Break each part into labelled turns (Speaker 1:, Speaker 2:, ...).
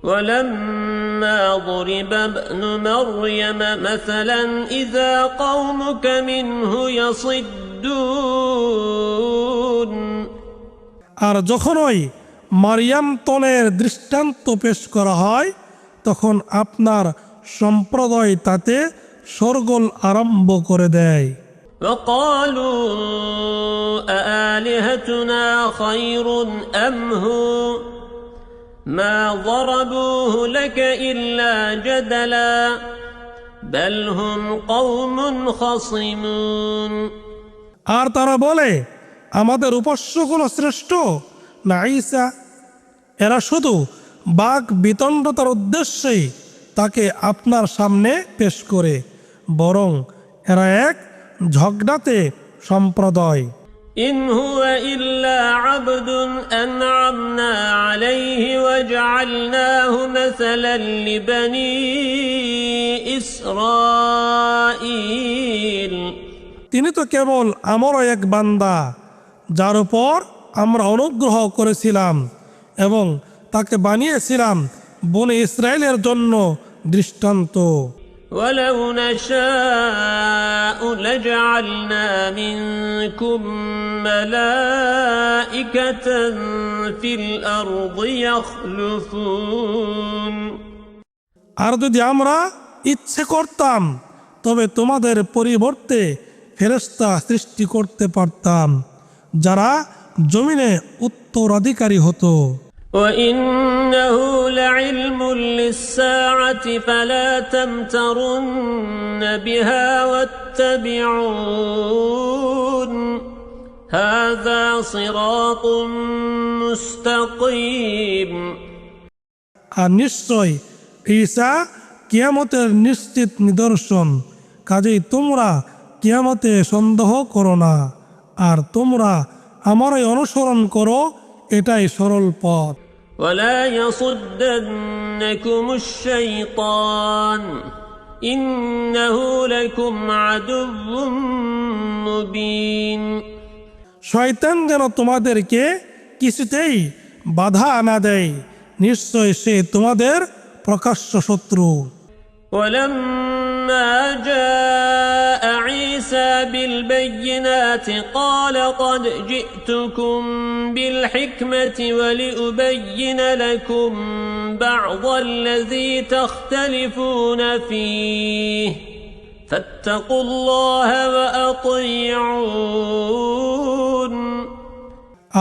Speaker 1: ولما ضرب ابن مريم مثلا إذا قومك منه يصدون
Speaker 2: আর যখনই মারিয়াম তনের দৃষ্টান্ত পেশ করা হয় তখন আপনার সম্প্রদায় তাতে শোরগোল আরম্ভ করে দেয়।
Speaker 1: وقالوا أآلهتنا خير أم هو ما ضربوه لك إلا جدلا بل هم قوم خصمون
Speaker 2: আর তারা বলে আমাদের উপাস্যগুলো শ্রেষ্ঠ না ঈসা? এরা শুধু বাক বিতণ্ডতার উদ্দেশ্যেই তাকে আপনার সামনে পেশ করে, বরং এরা এক ঝগড়াতে সম্প্রদায়।
Speaker 1: إن هو إلا عبد أنعمنا عليه وجعلناه مثلا لبني إسرائيل
Speaker 2: তিনি তো কেবল আমারও এক বান্দা যার উপর আমরা অনুগ্রহ করেছিলাম এবং তাকে বানিয়েছিলাম বনি ইসরায়েলের জন্য দৃষ্টান্ত।
Speaker 1: ولو نشاء لجعلنا منكم ملائكة في الأرض يخلفون
Speaker 2: আর যদি আমরা ইচ্ছে করতাম তবে তোমাদের পরিবর্তে ফেরেশতা সৃষ্টি করতে পারতাম যারা জমিনে উত্তরাধিকারী হতো।
Speaker 1: وإنه لعلم للساعة فلا تمترن بها واتبعون هذا صراط مستقيم
Speaker 2: আর নিশ্চয় ঈসা কিয়ামতের নিশ্চিত নিদর্শন, কাজেই তোমরা কিয়ামতে সন্দেহ করো না, আর তোমরা আমারই অনুসরণ করো, এটাই সরল পথ।
Speaker 1: ولا يصدنكم الشيطان إنه لكم عدو مبين
Speaker 2: শয়তান যেন তোমাদেরকে কিছুতেই বাধা না দেয়, নিশ্চয় সে তোমাদের প্রকাশ্য শত্রু।
Speaker 1: ولما جاء عيسى بالبينات قال قد جئتكم بالحكمة ولأبين لكم بعض الذي تختلفون فيه فاتقوا الله وأطيعون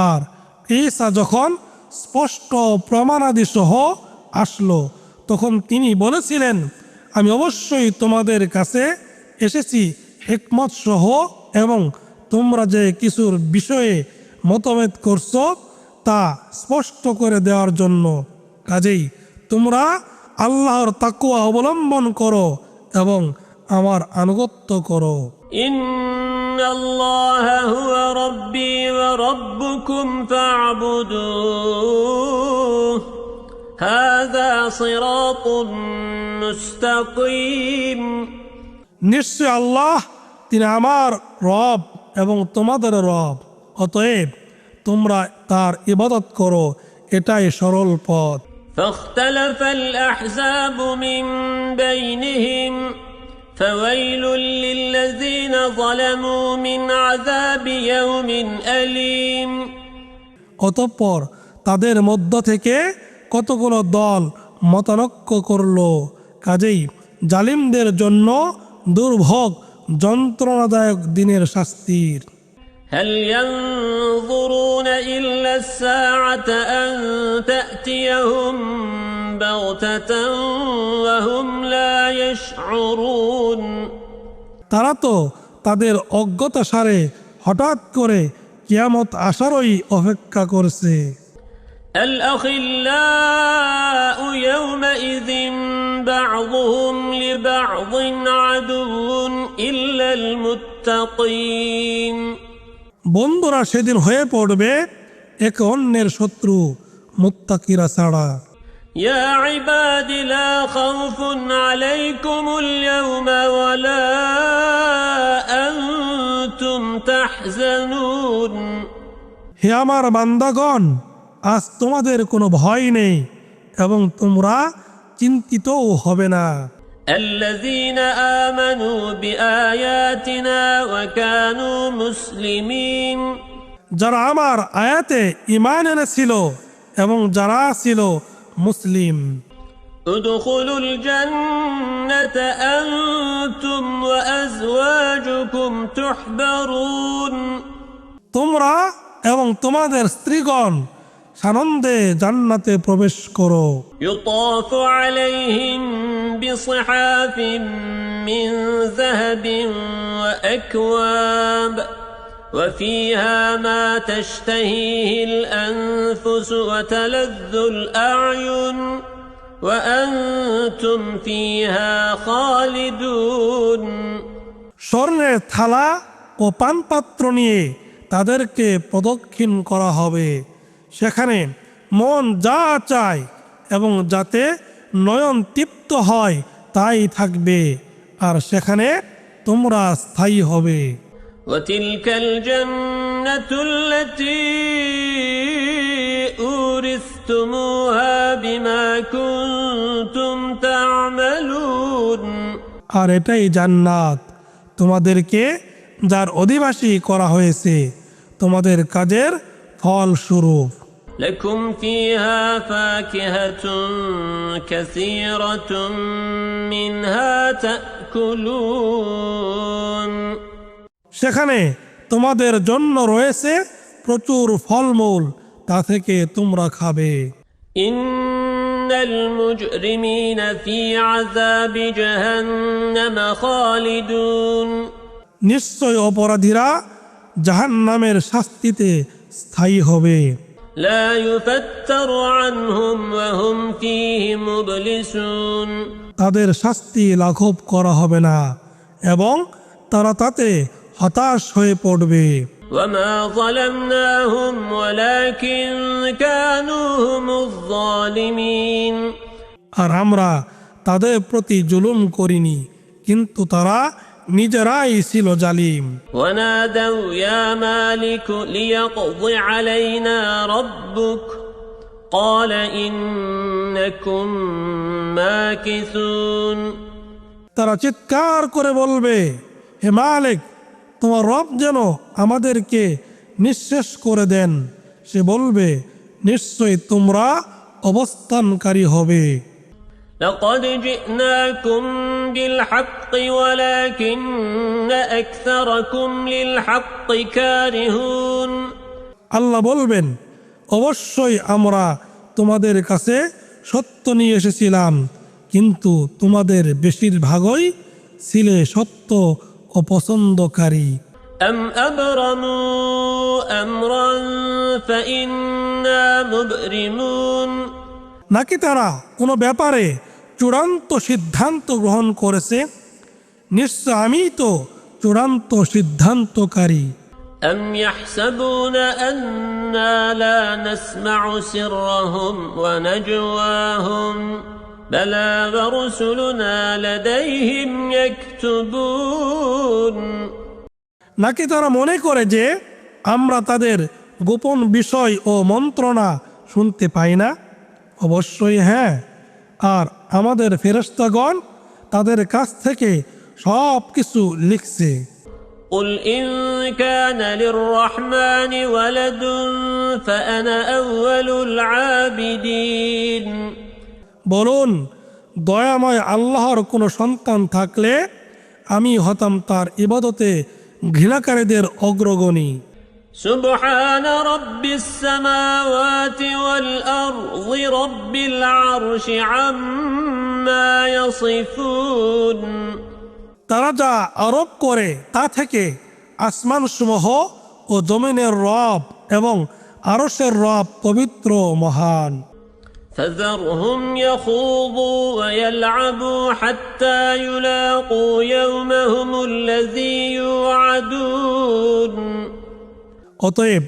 Speaker 2: আর ঈসা যখন স্পষ্ট প্রমাণাদি সহ আসলো তখন তিনি বলেছিলেন, আমি অবশ্যই তোমাদের কাছে এসেছি হিকমত সহ এবং তোমরা যে কিছুর বিষয়ে মতভেদ করছো তা স্পষ্ট করে দেওয়ার জন্য, কাজেই তোমরা আল্লাহর তাকওয়া অবলম্বন করো এবং আমার আনুগত্য করো।
Speaker 1: ইন্নাল্লাহা হুয়া রাব্বী ওয়া রাব্বুকুম ফা'বুদুহু হাযা সিরাতুন মুস্তাকিম
Speaker 2: নিশ্চয় আল্লাহ তিনি আমার রব এবং তোমাদের রব, অতএব তোমরা তার ইবাদত করো, এটাই সরল পথ।
Speaker 1: فاختلف الأحزاب من بينهم فويل للذين ظلموا من عذاب يوم أليم
Speaker 2: অতঃপর তাদের মধ্য থেকে কতগুলো দল মতানৈক্য করলো, কাজেই জালিমদের জন্য দুর্ভোগ যন্ত্রণাদায়ক দিনের শাস্তির।
Speaker 1: هل ينظرون إلا الساعة أن تأتيهم بغتة وهم لا يشعرون
Speaker 2: তারা তো তাদের অজ্ঞতা সারে হঠাৎ করে কিয়ামত আসারই অপেক্ষা করছে।
Speaker 1: الأخلاء يومئذ بعضهم لبعض عدو إلا المتقين
Speaker 2: বন্ধুরা সেদিন হয়ে পড়বে একে অন্যের শত্রু মুত্তাকিরা ছাড়া।
Speaker 1: يا عباد لا خوف عليكم اليوم ولا أنتم تحزنون
Speaker 2: হে আমার বান্দাগণ, আজ তোমাদের কোনো ভয় নেই এবং তোমরা চিন্তিতও হবে না।
Speaker 1: الذين آمنوا بآياتنا وكانوا مسلمين
Speaker 2: যারা আমার আয়াতে ঈমান এনেছিল এবং যারা ছিল মুসলিম।
Speaker 1: ادخلوا الجنة أنتم وأزواجكم تحبرون
Speaker 2: তোমরা এবং তোমাদের স্ত্রীগণ সানন্দে জান্নাতে প্রবেশ করো।
Speaker 1: يطاف عليهم بصحاف من ذهب وأكواب وفيها ما تشتهيه الأنفس وتلذ الأعين وأنتم فيها خالدون
Speaker 2: স্বর্ণের থালা ও পানপাত্র নিয়ে তাদেরকে প্রদক্ষিণ করা হবে। সেখানে মন যা চায় এবং যাতে নয়ন তৃপ্ত হয় তাই থাকবে, আর সেখানে তোমরা স্থায়ী হবে।
Speaker 1: وتلك الجنة التي أورثتموها بما كنتم تعملون
Speaker 2: আর এটাই জান্নাত তোমাদেরকে যার অধিবাসী করা হয়েছে তোমাদের কাজের ফলস্বরূপ।
Speaker 1: لكم فيها فاكهة كثيرة منها تأكلون
Speaker 2: সেখানে তোমাদের জন্য রয়েছে প্রচুর ফলমূল, তা থেকে তোমরা খাবে।
Speaker 1: إن المجرمين في عذاب جهنم خالدون
Speaker 2: নিশ্চয় অপরাধীরা জাহান্নামের শাস্তিতে স্থায়ী হবে।
Speaker 1: لا يفتر عنهم وهم فيه مبلسون
Speaker 2: তাদের শাস্তি লাঘব করা হবে না এবং তারা তাতে হতাশ হয়ে পড়বে।
Speaker 1: وما ظلمناهم ولكن كانوا هم الظالمين
Speaker 2: আর আমরা তাদের প্রতি জুলুম করিনি, কিন্তু তারা নিজেরাই ছিল জালিম।
Speaker 1: ونادوا يا مالك ليقض علينا ربك قال إنكم ماكثون
Speaker 2: তারা চিৎকার করে বলবে, হে মালিক, তোমার রব যেন আমাদেরকে নিঃশেষ করে দেন। সে বলবে, নিশ্চয় তোমরা অবস্থানকারী হবে।
Speaker 1: لقد جئناكم بالحق ولكن أكثركم للحق كارهون
Speaker 2: আল্লাহ বলবেন, অবশ্যই আমরা তোমাদের কাছে সত্য নিয়ে এসেছিলাম, কিন্তু তোমাদের বেশিরভাগই ছিলে সত্য অপছন্দকারী।
Speaker 1: أم أبرموا أمرا فإنا مبرمون
Speaker 2: নাকি তারা কোনো ব্যাপারে চূড়ান্ত সিদ্ধান্ত গ্রহণ করেছে? নিশ্চয় আমি তো চূড়ান্ত সিদ্ধান্তকারী।
Speaker 1: أم يحسبون أنا لا نسمع سرهم ونجواهم بلى ورسلنا لديهم يكتبون
Speaker 2: নাকি তারা মনে করে যে আমরা তাদের গোপন বিষয় ও মন্ত্রণা শুনতে পাই না? অবশ্যই হ্যাঁ, আর আমাদের ফেরেশতাগণ তাদের কাছ থেকে সব কিছু লিখছে।
Speaker 1: قل إن كان للرحمن ولد فأنا أول العابدين
Speaker 2: বলুন, দয়াময় আল্লাহর কোনো সন্তান থাকলে আমি হতাম তার ইবাদতে ঘৃণাকারীদের অগ্রগণী।
Speaker 1: سبحان رب السماوات والأرض رب العرش عما يصفون
Speaker 2: তারা যা আরোপ করে তা থেকে আসমানসমূহ ও জমিনের রব এবং আরশের রব পবিত্র মহান।
Speaker 1: فذرهم يخوضوا ويلعبوا حتى يلاقوا يومهم الذي يوعدون
Speaker 2: অতএব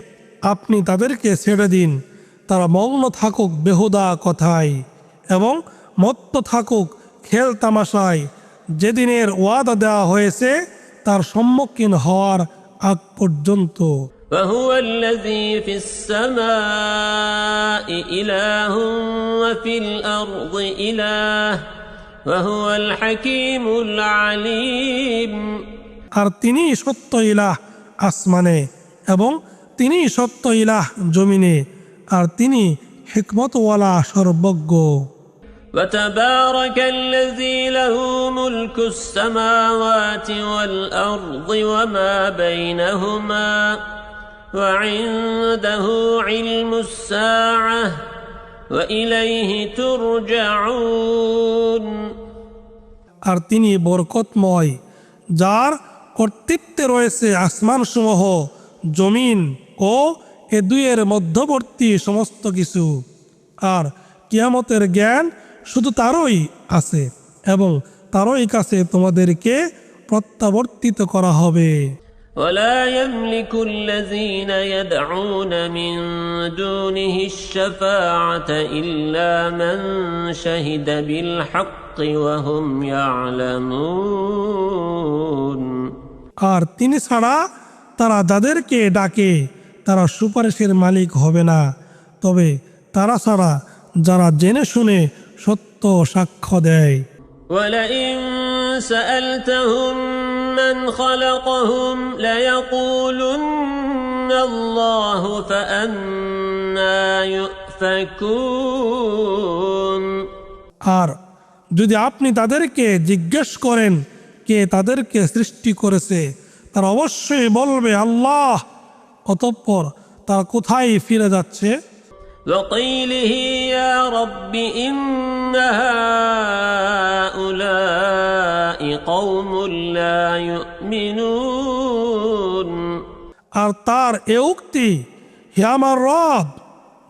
Speaker 2: আপনি তাদেরকে ছেড়ে দিন, তারা মগ্ন থাকুক বেহুদা কথায় এবং মত্ত থাকুক খেল তামাশায়, যেদিনের ওয়াদা দেওয়া হয়েছে তার সম্মুখীন হওয়ার আগ পর্যন্ত।
Speaker 1: وهو الذي في السماء إله وفي الأرض إله وهو الحكيم العليم
Speaker 2: আর তিনি সত্য ইলাহ আসমানে এবং তিনি সত্য ইলাহ জমিনে আর তিনি হিকমতওয়ালা সর্বজ্ঞ
Speaker 1: وتبارك الذي له ملك السماوات والأرض وما بينهما وعنده علم الساعة وإليه ترجعون
Speaker 2: আর তিনি বরকতময় যার কর্তৃত্বে রয়েছে আসমানসমূহ জমিন ও এ দুইয়ের মধ্যবর্তী সমস্ত কিছু আর কিয়ামতের জ্ঞান শুধু তারই আছে এবং তারই কাছে তোমাদেরকে প্রত্যাবর্তিত করা হবে
Speaker 1: ولا يملك الذين يدعون من دونه الشفاعة إلا من شهد بالحق وهم يعلمون
Speaker 2: আর তিনি ছাড়া তারা যাদেরকে ডাকে তারা সুপারিশের মালিক হবে না তবে তারা ছাড়া যারা জেনে শুনে সত্য সাক্ষ্য দেয়
Speaker 1: ولئن سألتهم من خلقهم ليقولن الله فأنا يؤفكون
Speaker 2: আর যদি আপনি তাদেরকে জিজ্ঞেস করেন কে তাদেরকে সৃষ্টি করেছে তারা অবশ্যই বলবে আল্লাহ অতঃপর তারা কোথায় ফিরে যাচ্ছে
Speaker 1: وقيله يا رب إن هؤلاء قوم لا يؤمنون
Speaker 2: আর তার এ উক্তি হে আমার রব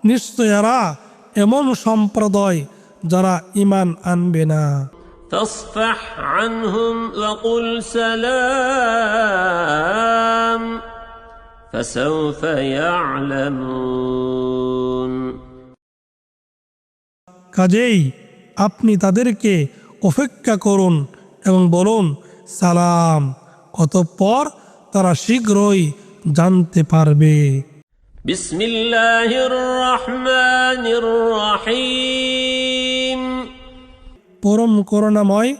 Speaker 2: নিশ্চয় এরা এমন সম্প্রদায় যারা ঈমান আনবে না
Speaker 1: فاصفح عنهم وقل سلام فسوف يعلمون
Speaker 2: কাজেই আপনি তাদেরকে অপেক্ষা করুন এবং বলুন সালাম অতঃপর তারা শীঘ্রই জানতে পারবে
Speaker 1: بسم الله الرحمن الرحيم
Speaker 2: পরম করুণাময়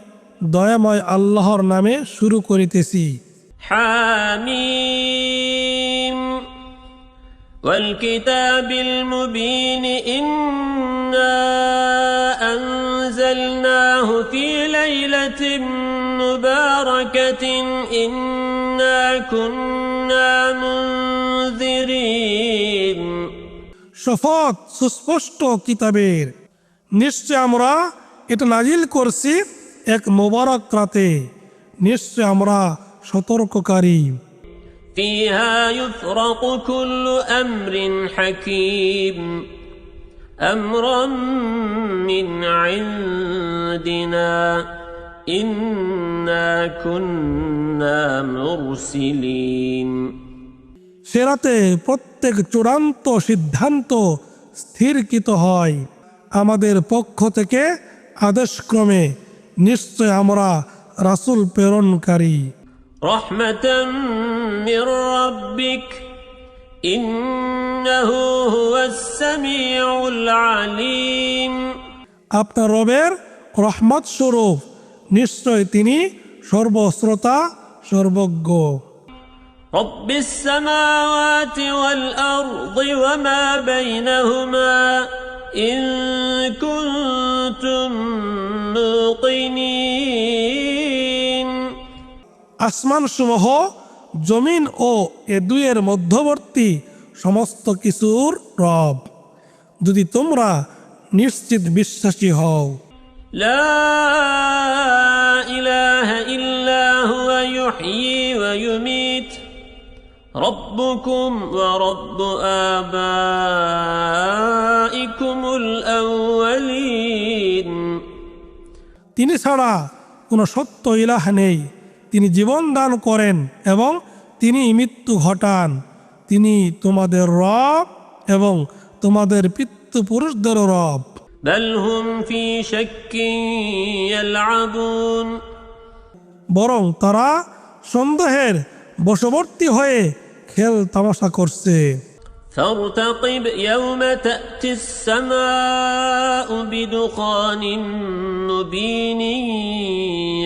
Speaker 2: দয়াময় আল্লাহর নামে শুরু করিতেছি
Speaker 1: حميم والكتاب المبين إنا أنزلناه في ليلة مباركة إنا كنا منذرين
Speaker 2: শপথ সুস্পষ্ট কিতাবের নিশ্চয় আমরা এটা নাজিল করছি এক মোবারক রাতে নিশ্চয় আমরা সতর্ককারী
Speaker 1: فيها يفرق كل أمر حكيم أمرا من عندنا إنا كنا مرسلين
Speaker 2: সেরাতে প্রত্যেক চূড়ান্ত সিদ্ধান্ত স্থিরকৃত হয় আমাদের পক্ষ থেকে আদেশক্রমে নিশ্চয় আমরা রাসূল প্রেরণকারী
Speaker 1: رحمة من ربك إنه هو السميع العليم
Speaker 2: আপনার রবের রহমত স্বরূপ নিশ্চয় তিনি সর্বশ্রোতা সর্বজ্ঞ
Speaker 1: رب السماوات والأرض وما بينهما إن كنتم موقنين
Speaker 2: আসমান সমূহ জমিন ও এ দুইয়ের মধ্যবর্তী সমস্ত কিছুর রব যদি তোমরা নিশ্চিত বিশ্বাসী হও
Speaker 1: لا إله إلا هو يحيي ويميت ربكم ورب آبائكم الأولين
Speaker 2: তিনি ছাড়া কোনো সত্য ইলাহ নেই তিনি জীবন দান করেন এবং তিনি মৃত্যু ঘটান তিনি তোমাদের রব এবং তোমাদের পিতৃপুরুষদের রব
Speaker 1: بل هم في شك يلعبون
Speaker 2: বরং তারা সন্দেহের বশবর্তী হয়ে খেল তামাশা করছে।
Speaker 1: فارتقب يوم تأتي السماء بدخان مبين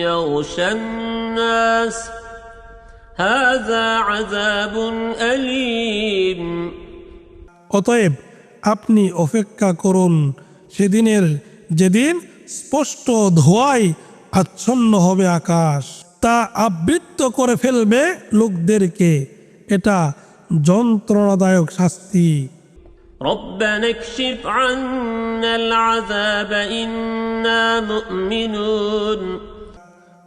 Speaker 1: يغشى الناس هذا عذاب أليم
Speaker 2: অতএব আপনি অপেক্ষা করুন সেদিনের, যেদিন স্পষ্ট ধোঁয়ায় আচ্ছন্ন হবে আকাশ, তা আবৃত করে ফেলবে লোকদেরকে। এটা যন্ত্রণাদায়ক শাস্তি।
Speaker 1: ربنا اكشف عنا العذاب إنا مؤمنون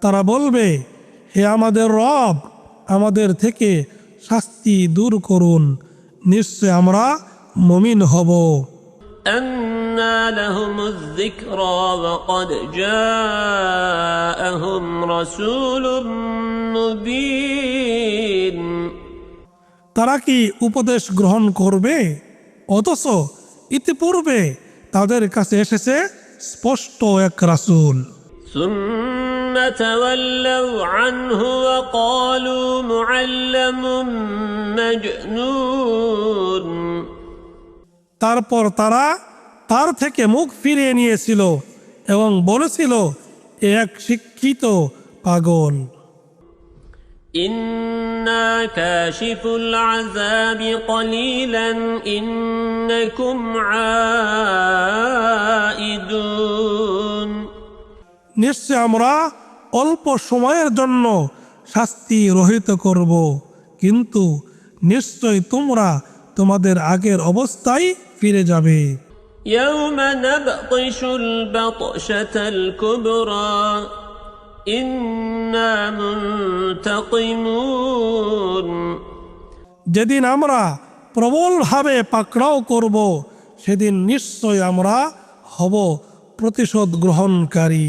Speaker 2: তারা বলবে, হে আমাদের রব, আমাদের থেকে শাস্তি দূর করুন, নিশ্চয় আমরা মুমিন হব।
Speaker 1: أنى لهم الذكرى وقد جاءهم رسول مبين
Speaker 2: তারা কি উপদেশ গ্রহণ করবে, অথচ ইতিপূর্বে তাদের কাছে এসেছে স্পষ্ট এক রাসূল।
Speaker 1: ثم تولوا عنه وقالوا معلم مجنون
Speaker 2: তারপর তারা তার থেকে মুখ ফিরিয়ে নিয়েছিল এবং বলেছিল, এ এক শিক্ষিত পাগল।
Speaker 1: إنا كاشف العذاب قليلا إنكم عائدون
Speaker 2: নিশ্চয় আমরা অল্প সময়ের জন্য শাস্তি রহিত করব, কিন্তু নিশ্চয় তোমরা তোমাদের আগের অবস্থায় ফিরে যাবে।
Speaker 1: يوم نبطش البطشة الكبرى إنا منتقمون
Speaker 2: যেদিন আমরা প্রবলভাবে পাকড়াও করব, সেদিন নিশ্চয় আমরা হব প্রতিশোধ গ্রহণকারী।